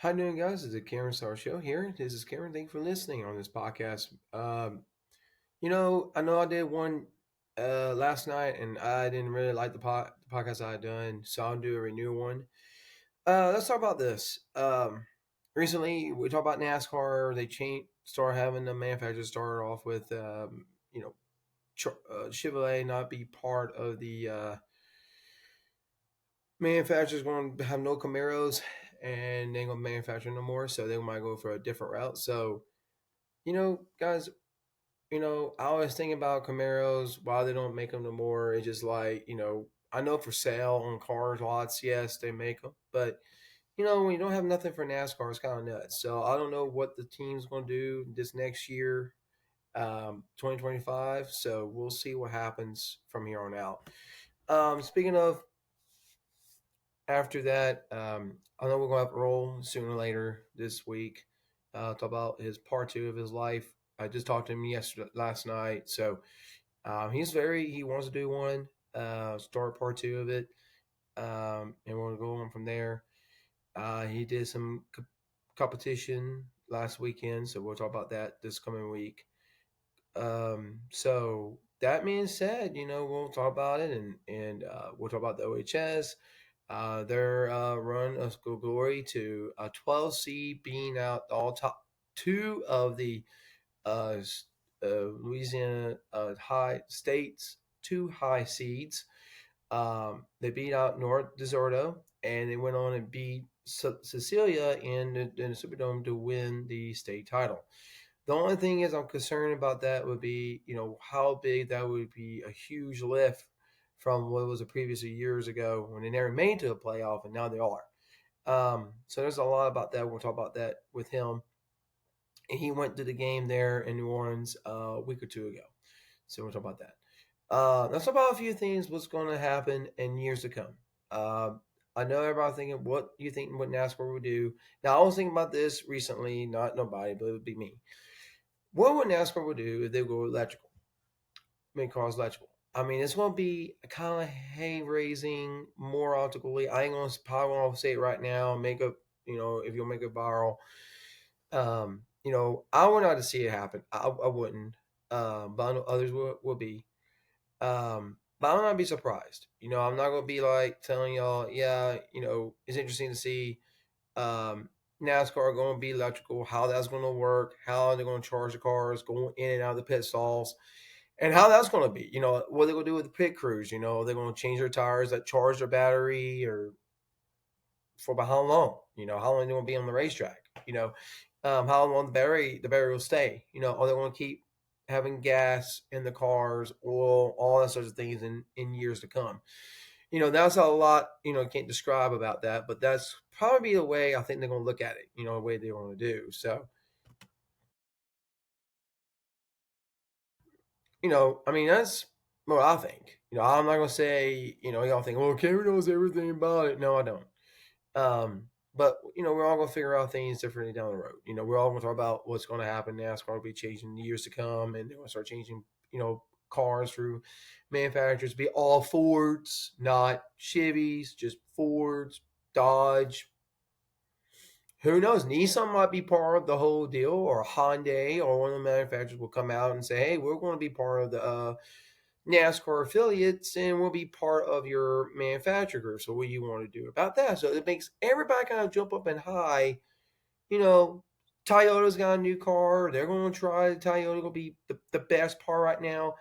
How you doing, guys? It's the Karen Star Show here. This is Karen. Thank you for listening on this podcast. I know I did one last night, and I didn't really like the podcast I had done, so I'll do a renew one. Let's talk about this. Recently, we talked about NASCAR. They start having the manufacturers start off with, Chevrolet not be part of the manufacturers going to have no Camaros, and they ain't going to manufacture no more, so they might go for a different route. So guys, I was thinking about Camaros, why they don't make them no more. It's just like, I know for sale on cars lots, yes, they make them. But, when you don't have nothing for NASCAR, it's kind of nuts. So I don't know what the team's going to do this next year, 2025. So we'll see what happens from here on out. Speaking of after that, I know we're going to have to roll sooner or later this week. Talk about his part two of his life. I just talked to him last night. So he wants to do one, start part two of it, and we'll go on from there. He did some competition last weekend, so we'll talk about that this coming week. So that being said, we'll talk about it, and we'll talk about the OHS. Their run of school glory to a 12 seed, being out all top two of the uh, Louisiana high states, two high seeds. They beat out North Deserto, and they went on and beat Cecilia in the Superdome to win the state title. The only thing is, I'm concerned about that would be, how big that would be a huge lift from what was the previous years ago when they never made it to a playoff, and now they are. So there's a lot about that. We'll talk about that with him. He went to the game there in New Orleans a week or two ago. So we'll talk about that. Let's talk about a few things, what's going to happen in years to come. Uh, I know everybody thinking, what you think what NASCAR would do. Now, I was thinking about this recently, not nobody, but it would be me. What would NASCAR would do if they go electrical, make cars electrical? I mean, it's going to be kind of hay raising more optically. I ain't going to probably want to say it right now. Make up, if you'll make it viral. I would not to see it happen. I wouldn't. But I know others will be. But I'm not be surprised. I'm not gonna be like telling y'all, yeah, it's interesting to see um, NASCAR going to be electrical, how that's going to work, how they're going to charge the cars going in and out of the pit stalls, and how that's going to be. What they're going to do with the pit crews. They're going to change their tires that charge their battery, or for about how long? How long they're going to be on the racetrack? How long the battery will stay? Are they going to keep having gas in the cars, oil, all that sorts of things in years to come? That's a lot, can't describe about that, but that's probably the way I think they're going to look at it, the way they want to do. So, I mean, that's what I think. I'm not going to say, y'all think, well, Cameron knows everything about it. No, I don't. But, we're all going to figure out things differently down the road. We're all going to talk about what's going to happen. NASCAR will be changing in the years to come, and they're going to start changing, cars through manufacturers, be all Fords, not Chevys, just Fords, Dodge. Who knows? Nissan might be part of the whole deal, or Hyundai, or one of the manufacturers will come out and say, "Hey, we're going to be part of the NASCAR affiliates, and we'll be part of your manufacturer group. So, what do you want to do about that?" So it makes everybody kind of jump up and high. You know, Toyota's got a new car. They're going to try. Toyota will be the best part right now.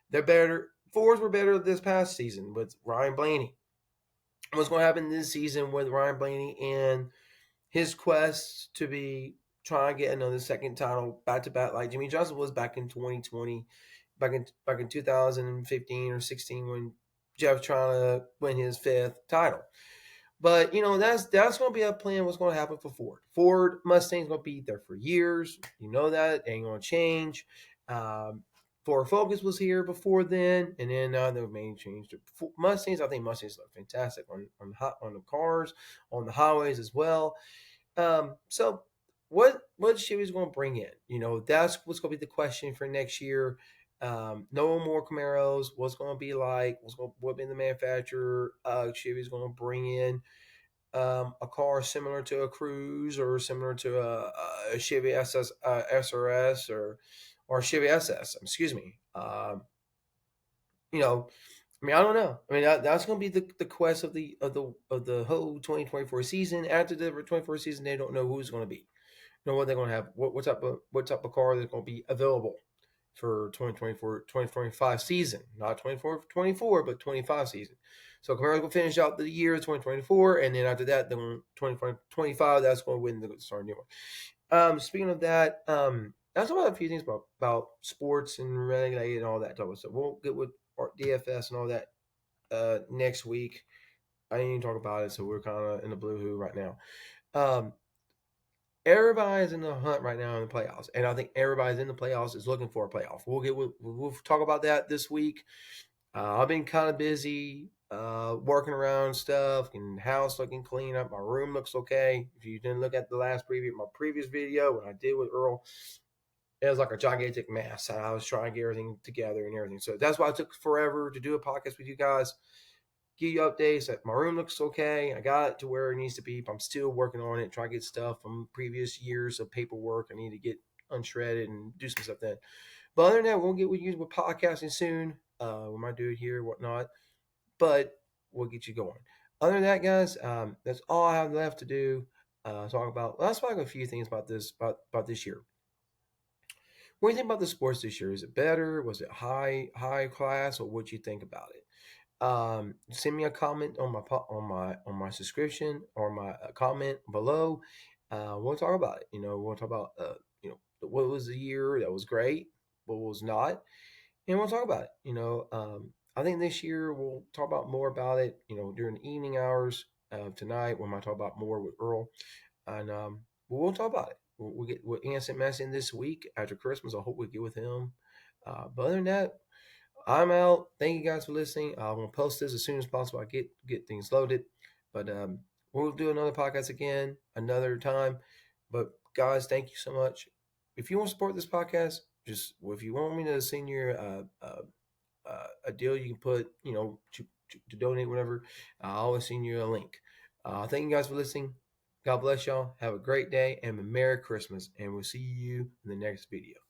They're better. Fords were better this past season with Ryan Blaney. What's going to happen this season with Ryan Blaney and his quest to be trying to get another second title back to back, like Jimmy Johnson was back in 2020, back in 2015 or 16 when Jeff trying to win his fifth title. But that's going to be a plan. What's going to happen for Ford? Ford Mustang's going to be there for years. That it ain't going to change. Ford Focus was here before then, and then the main change to Mustangs. I think Mustangs look fantastic on the cars, on the highways as well. So what Chevy's going to bring in? That's what's going to be the question for next year. No more Camaros. What's going to be like? What be the manufacturer? Chevy's going to bring in. a car similar to a Cruise or similar to a Chevy SRS or Chevy SS. Excuse me. You know, I mean, I don't know. I mean, that's going to be the quest of the whole 2024 season. After the 2024 season, they don't know who's going to be. You know what they're going to have. What type of car that's going to be available for 2024-2025 season, not 24-24, but 25 season. So Camaros will finish out the year 2024, and then after that, then 2025, that's going to win the start new one. Speaking of that, that's about a few things about sports and regulated and all that type of stuff. We'll get with our DFS and all that next week. I didn't even talk about it, so we're kind of in the blue hoo right now. Um, Everybody's in the hunt right now in the playoffs, and I think everybody's in the playoffs is looking for a playoff. We'll talk about that this week. I've been kind of busy working around stuff and house looking clean up. My room looks okay. If you didn't look at my previous video, what I did with Earl, it was like a gigantic mess. I was trying to get everything together and everything. So that's why it took forever to do a podcast with you guys. Give you updates that my room looks okay. I got it to where it needs to be. But I'm still working on it, trying to get stuff from previous years of paperwork. I need to get unshredded and do some stuff then. But other than that, we'll get with you with podcasting soon. We might do it here, whatnot. But we'll get you going. Other than that, guys, that's all I have left to do. Talk about. Well, let's talk a few things about this year. What do you think about the sports this year? Is it better? Was it high class, or what do you think about it? Send me a comment on my subscription or my comment below. We'll talk about it. We'll talk about what was the year that was great, what was not, and we'll talk about it. I think this year we'll talk about more about it. During the evening hours tonight, we might talk about more with Earl, and we'll talk about it. We'll Instant Mess in this week after Christmas. I hope we get with him. But other than that, I'm out. Thank you guys for listening. I'm gonna post this as soon as possible. I get things loaded, but we'll do another podcast again another time. But guys, thank you so much. If you want to support this podcast, just if you want me to send you a deal, you can put to donate whatever. I'll always send you a link. Thank you guys for listening. God bless y'all. Have a great day and a Merry Christmas. And we'll see you in the next video.